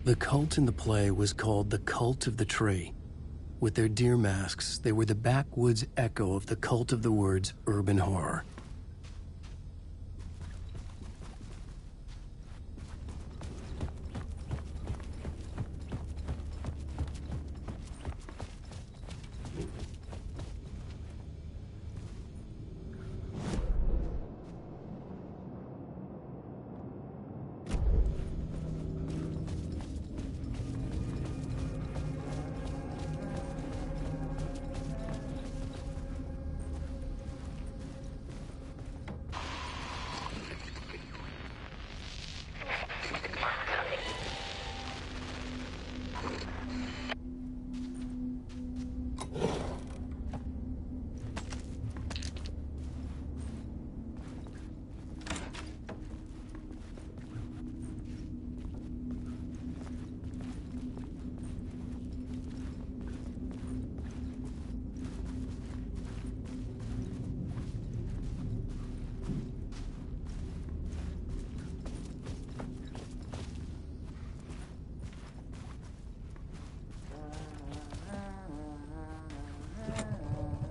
The cult in the play was called the Cult of the Tree. With their deer masks, they were the backwoods echo of the cult of the word's urban horror.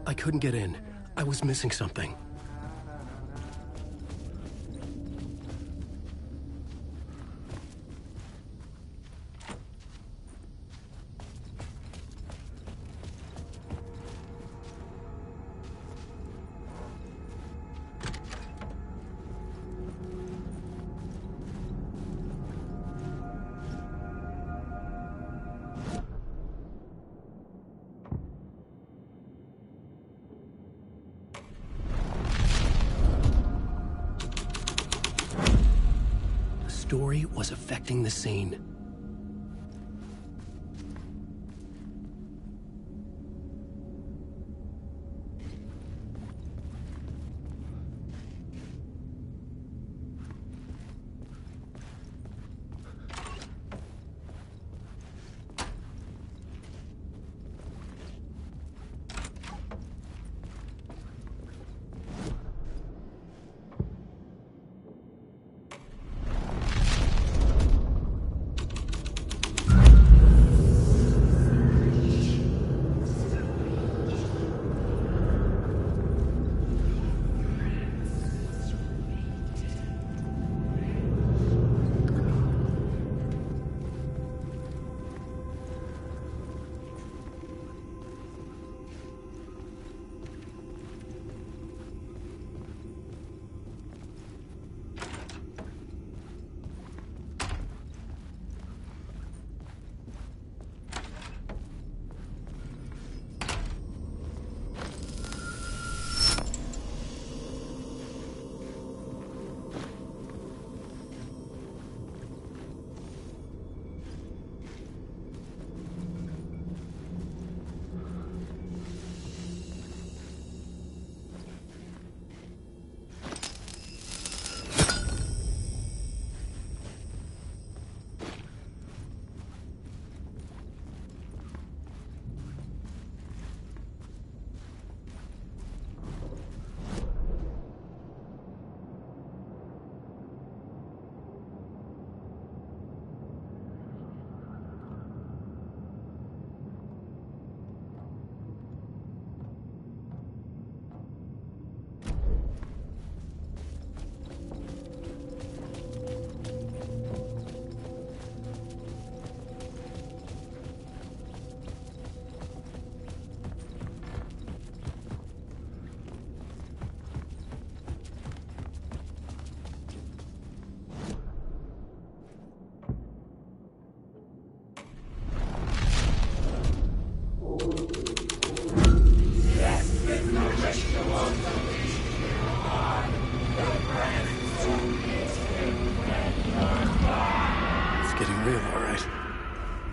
I couldn't get in. I was missing something. The story was affecting the scene.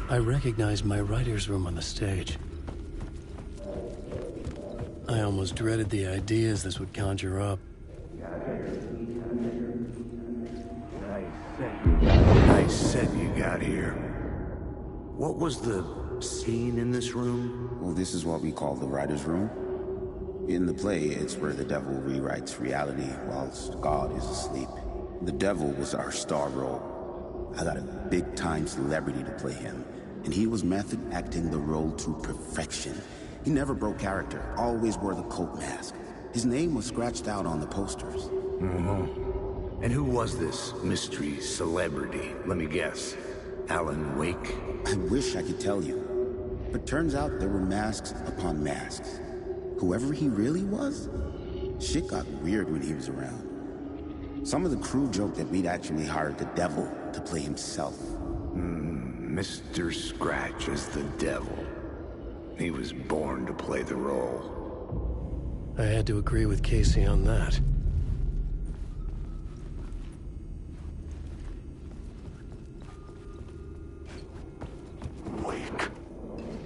I recognized my writer's room on the stage. I almost dreaded the ideas this would conjure up. Nice set you got here. What was the scene in this room? Well, this is what we call the writer's room. In the play, it's where the devil rewrites reality whilst God is asleep. The devil was our star role. I got a big-time celebrity to play him, and he was method acting the role to perfection. He never broke character, always wore the cult mask. His name was scratched out on the posters. And who was this mystery celebrity? Let me guess. Alan Wake? I wish I could tell you, but turns out there were masks upon masks. Whoever he really was, shit got weird when he was around. Some of the crew joked that we'd actually hired the devil to play himself. Mr. Scratch as the devil. He was born to play the role. I had to agree with Casey on that. Wake.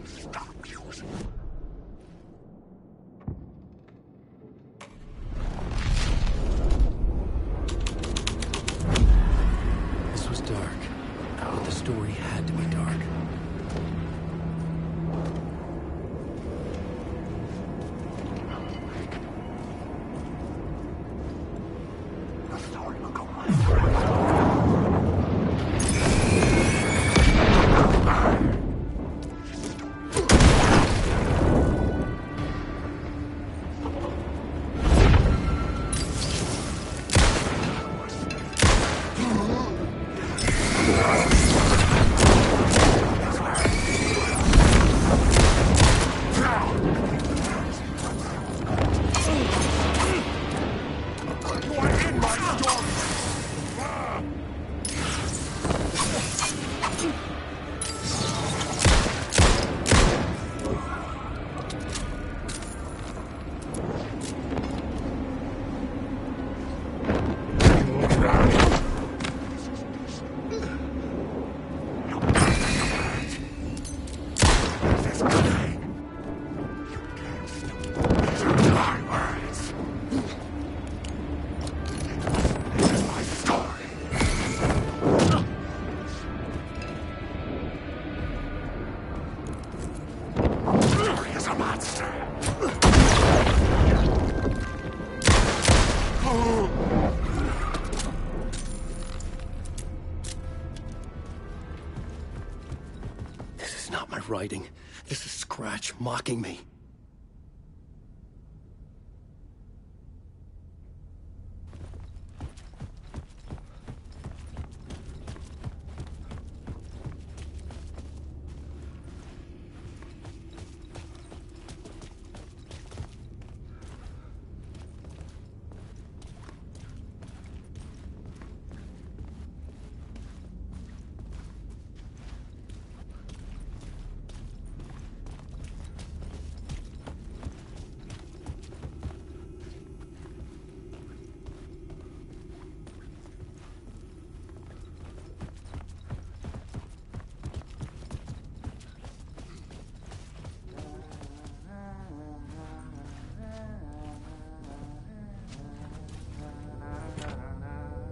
Stop using. This was dark, but the story had to be dark. Writing. This is Scratch mocking me.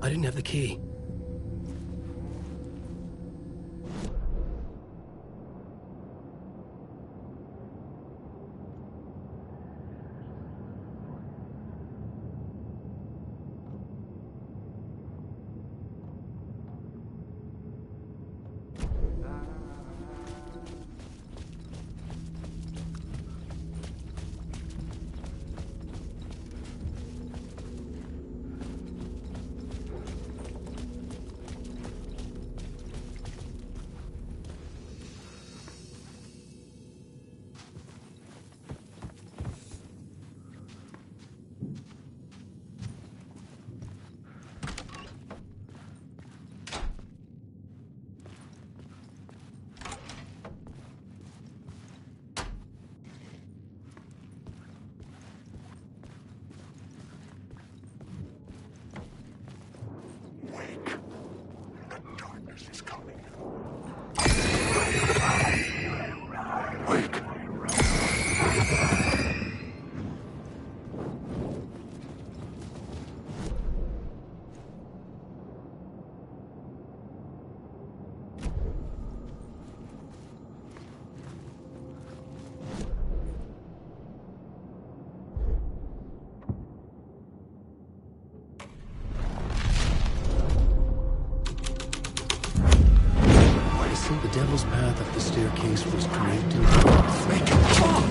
I didn't have the key. devil's path up the staircase was draped in darkness. Make it fall!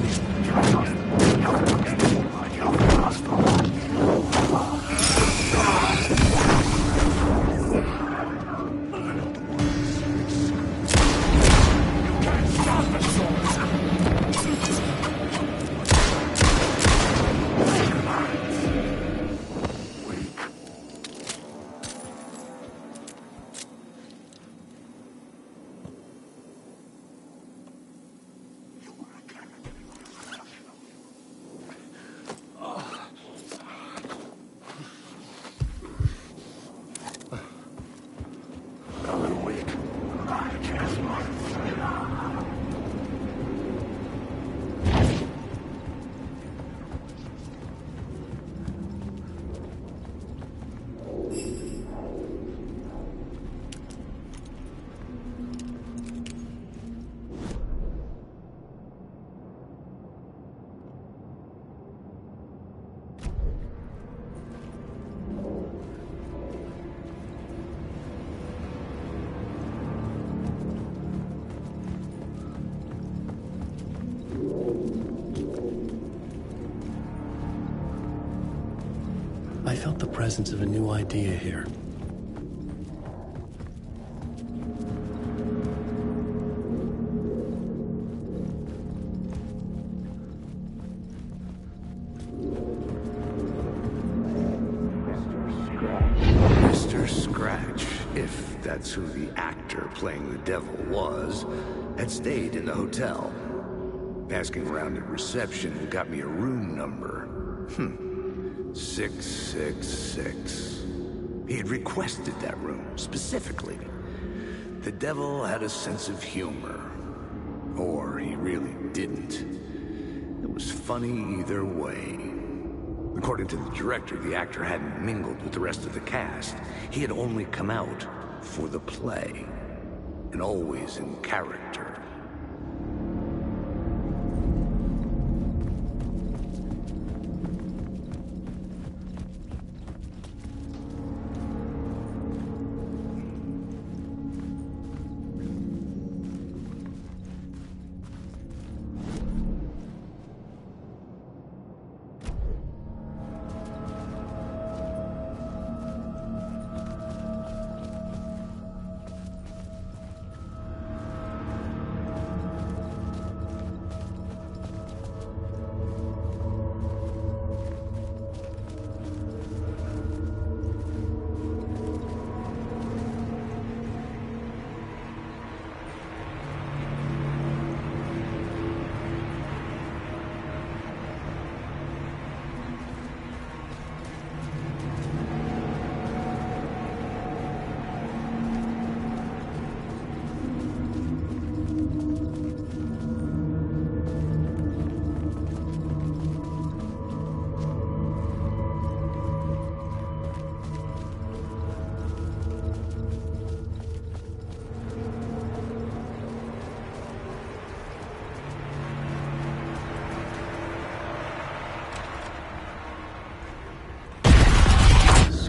I felt the presence of a new idea here. Mr. Scratch, if that's who the actor playing the devil was, had stayed in the hotel. Asking around at reception got me a room number. 666. He had requested that room, specifically. The devil had a sense of humor. Or he really didn't. It was funny either way. According to the director, the actor hadn't mingled with the rest of the cast. He had only come out for the play. And always in character.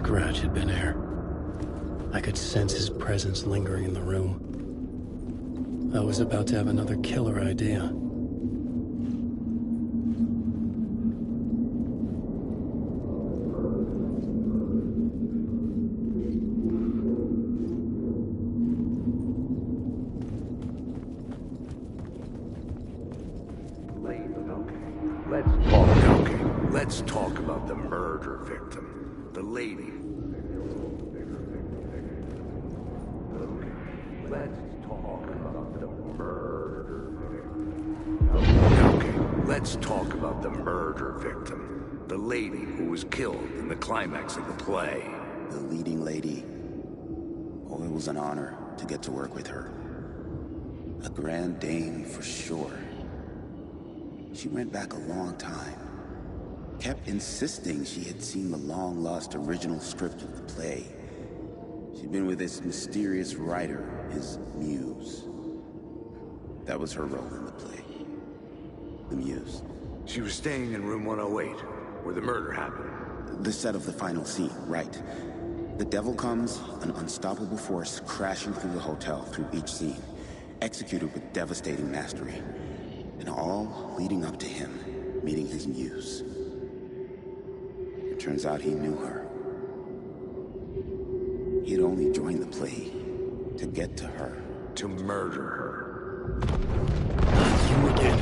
Scratch had been here. I could sense his presence lingering in the room. I was about to have another killer idea. Let's talk about the murder victim. The lady. Let's talk about the murder victim. Okay, let's talk about the murder victim. The lady who was killed in the climax of the play. The leading lady. Oh, it was an honor to get to work with her. A grand dame for sure. She went back a long time. Kept insisting she had seen the long-lost original script of the play. She'd been with this mysterious writer, his muse. That was her role in the play. The muse. She was staying in room 108, where the murder happened. The set of the final scene, right. The devil comes, an unstoppable force crashing through the hotel through each scene. executed with devastating mastery, and all leading up to him meeting his muse. It turns out he knew her. He had only joined the play to get to her. To murder her. You again.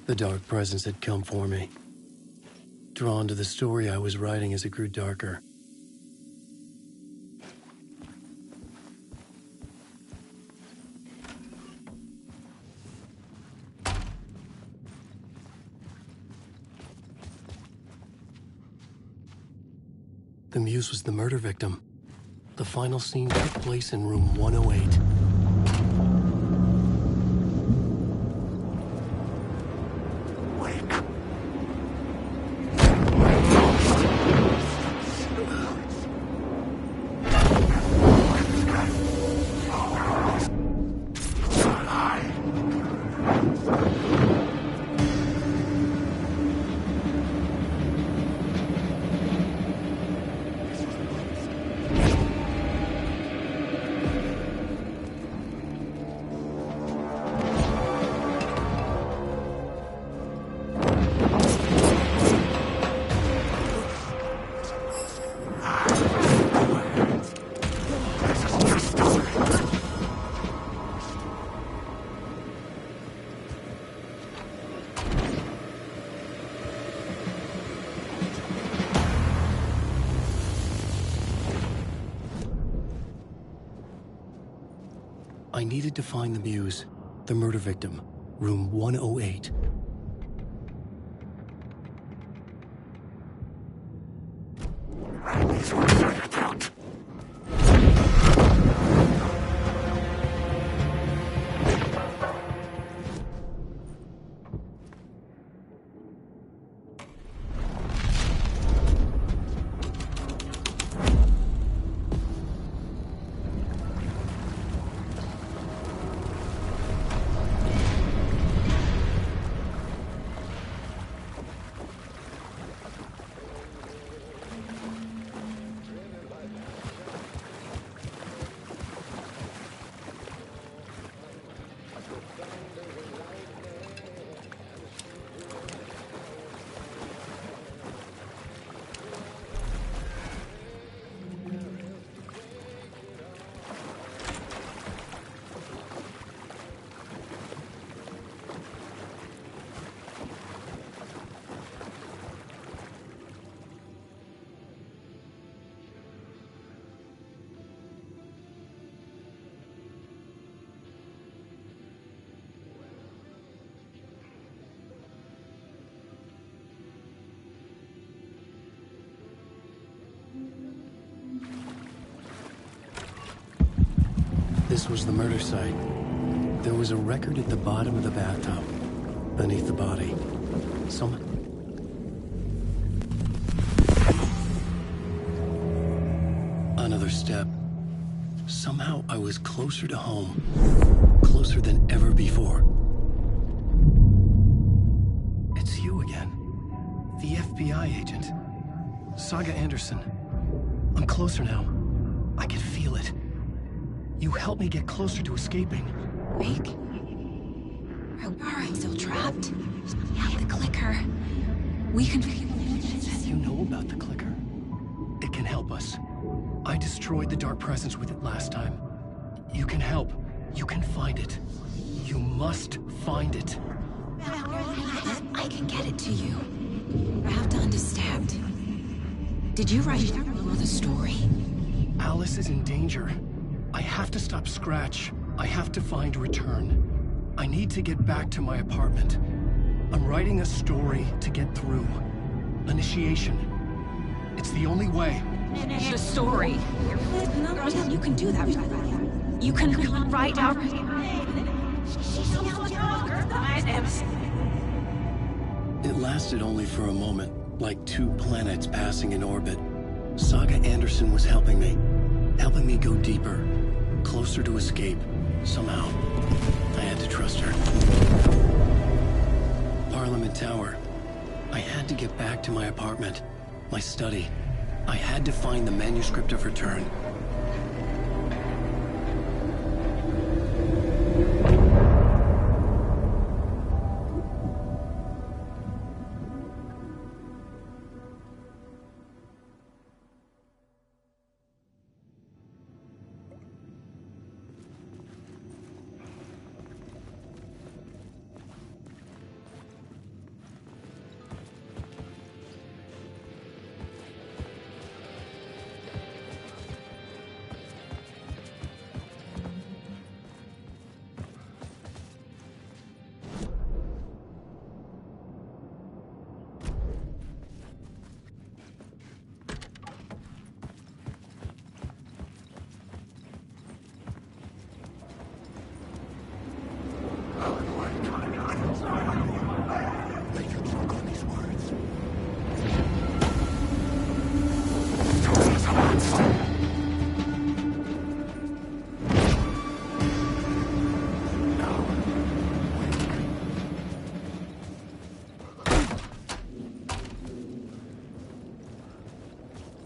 The dark presence had come for me. Drawn to the story I was writing as it grew darker. The Muse was the murder victim. The final scene took place in room 108. I needed to find the Muse, the murder victim, room 108. This was the murder site. There was a record at the bottom of the bathtub, beneath the body. Another step. Somehow I was closer to home. Closer than ever before. It's you again. The FBI agent. Saga Anderson. I'm closer now. I can feel it. You helped me get closer to escaping. Rick? Are I still trapped? I have the clicker. We can... You know about the clicker. It can help us. I destroyed the dark presence with it last time. You can help. You can find it. You must find it. I can get it to you. I have to understand. Did you write the story? Alice is in danger. I have to stop Scratch. I have to find Return. I need to get back to my apartment. I'm writing a story to get through. Initiation. It's the only way. The story. You can do that. You can write out. It lasted only for a moment, like two planets passing in orbit. Saga Anderson was helping me go deeper, closer to escape. Somehow, I had to trust her. Parliament Tower. I had to get back to my apartment, my study. I had to find the manuscript of Return.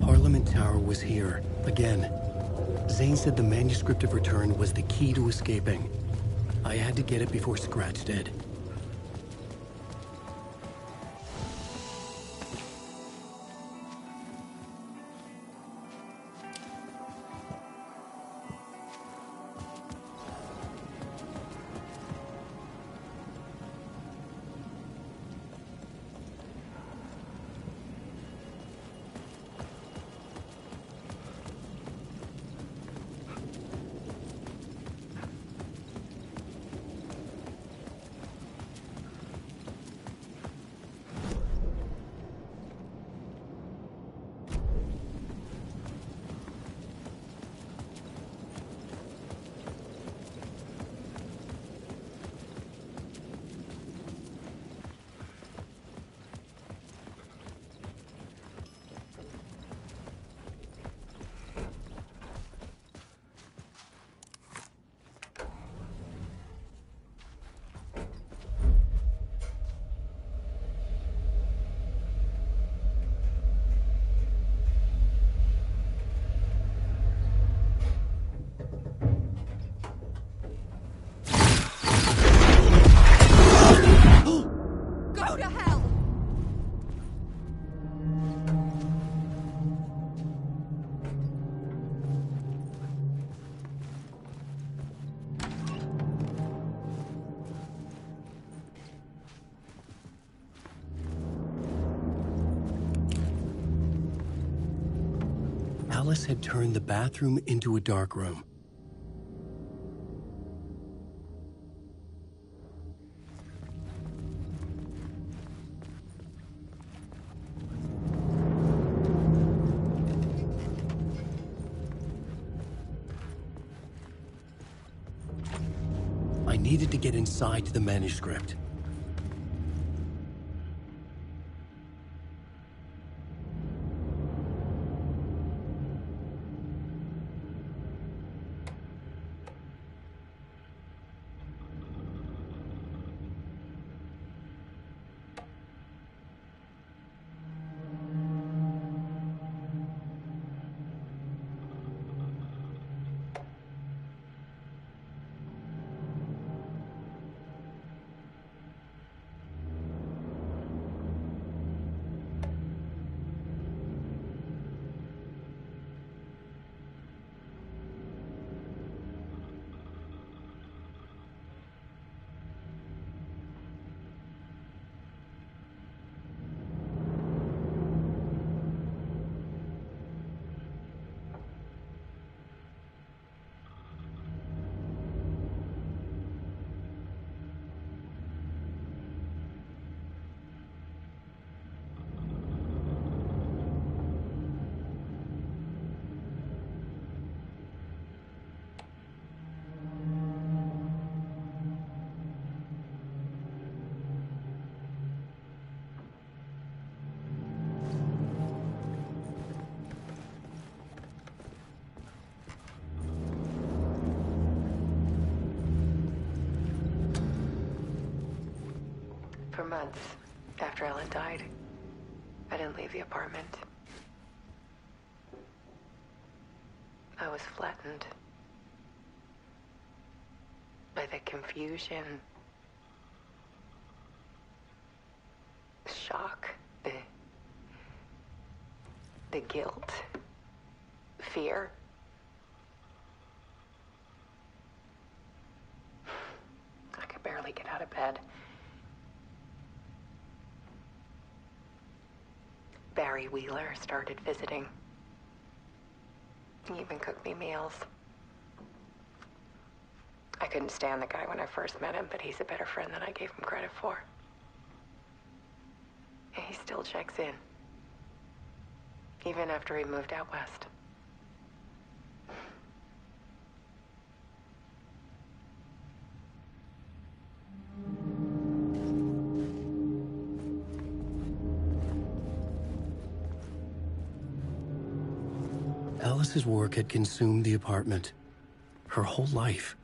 Parliament Tower was here, again. Zane said the manuscript of Return was the key to escaping. I had to get it before Scratch did. Alice had turned the bathroom into a dark room. I needed to get inside the manuscript. For months after Ellen died, I didn't leave the apartment. I was flattened by the confusion, the shock, the guilt, fear. I could barely get out of bed. Barry Wheeler started visiting. He even cooked me meals. I couldn't stand the guy when I first met him, but he's a better friend than I gave him credit for. And he still checks in, even after he moved out west. Alice's work had consumed the apartment. Her whole life.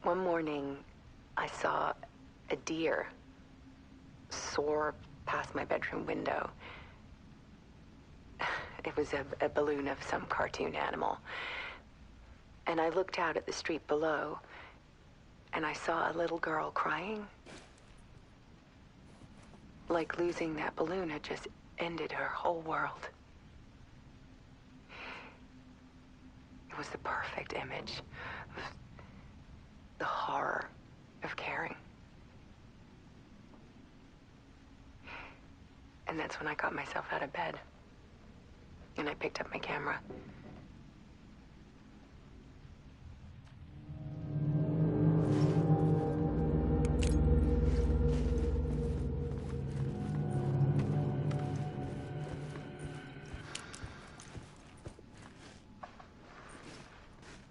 One morning, I saw a deer soar past my bedroom window. It was a balloon of some cartoon animal. And I looked out at the street below, and I saw a little girl crying. Like losing that balloon had just ended her whole world. It was the perfect image of the horror of caring. And that's when I got myself out of bed. And I picked up my camera.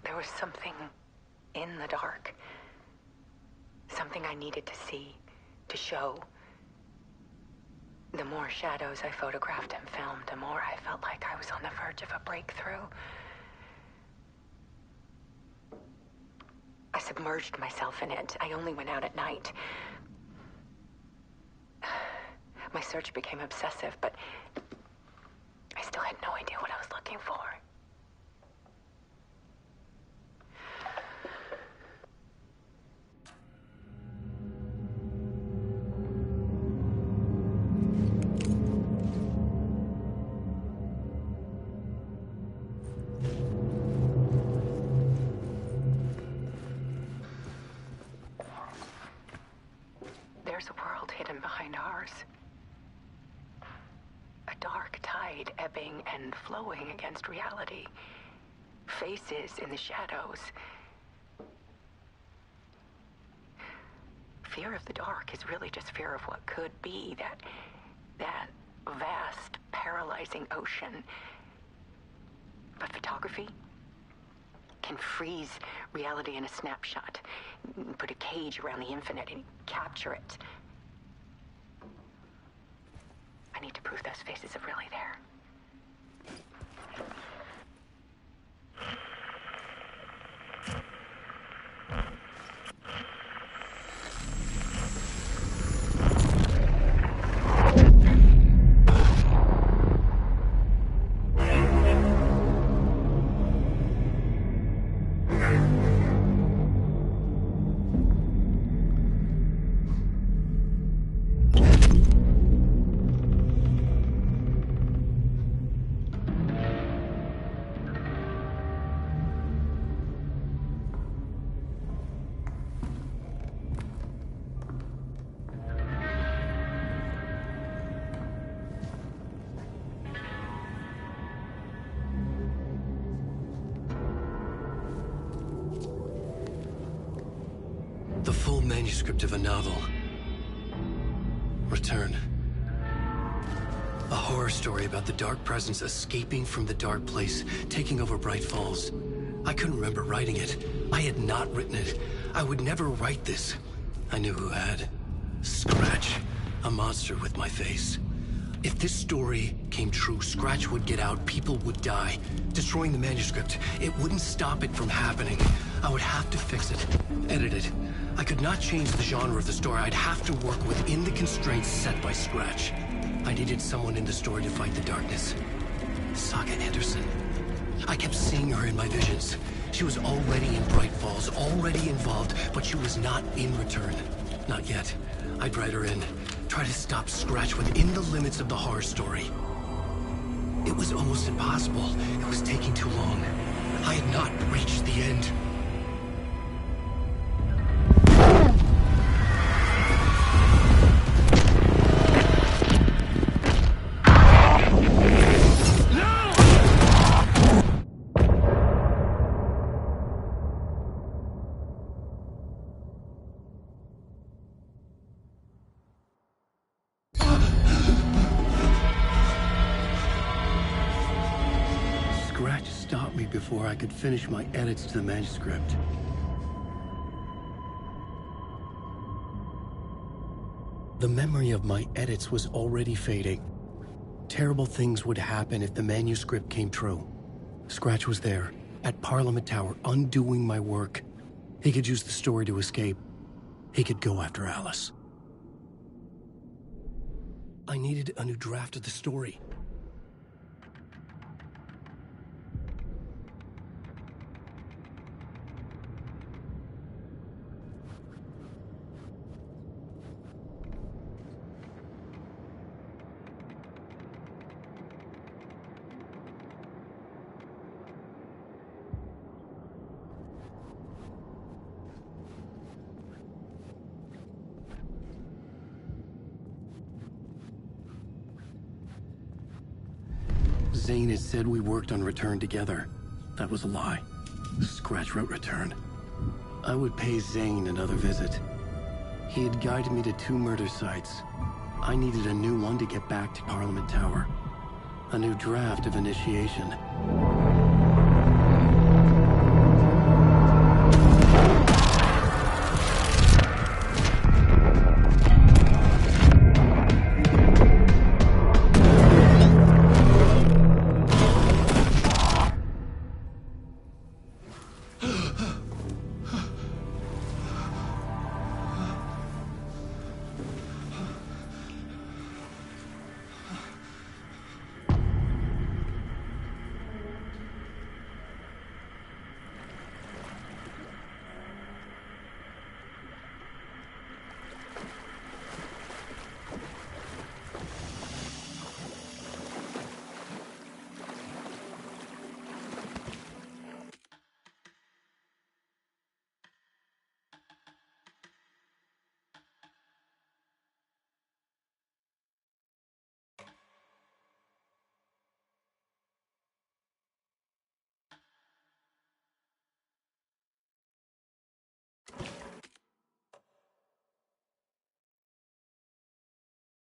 There was something in the dark. Something I needed to see, to show. The more shadows I photographed and filmed, the more I felt like I was on the verge of a breakthrough. I submerged myself in it. I only went out at night. My search became obsessive, but I still had no idea what I was looking for. There's a world hidden behind ours. A dark tide ebbing and flowing against reality. Faces in the shadows. Fear of the dark is really just fear of what could be, that vast, paralyzing ocean. But photography can freeze reality in a snapshot, put a cage around the infinite and capture it. I need to prove those faces are really there. manuscript of a novel. Return. A horror story about the dark presence escaping from the dark place, taking over Bright Falls. I couldn't remember writing it. I had not written it. I would never write this. I knew who had. Scratch. A monster with my face. If this story came true, Scratch would get out, people would die. Destroying the manuscript, it wouldn't stop it from happening. I would have to fix it, edit it. I could not change the genre of the story. I'd have to work within the constraints set by Scratch. I needed someone in the story to fight the darkness. Saga Anderson. I kept seeing her in my visions. She was already in Bright Falls, already involved, but she was not in Return. Not yet. I'd write her in. Try to stop Scratch within the limits of the horror story. It was almost impossible. It was taking too long. I had not reached the end. Before I could finish my edits to the manuscript. The memory of my edits was already fading. Terrible things would happen if the manuscript came true. Scratch was there, at Parliament Tower, undoing my work. He could use the story to escape. He could go after Alice. I needed a new draft of the story. Zane had said we worked on Return together. That was a lie. Scratch wrote Return. I would pay Zane another visit. He had guided me to 2 murder sites. I needed a new one to get back to Parliament Tower. A new draft of Initiation.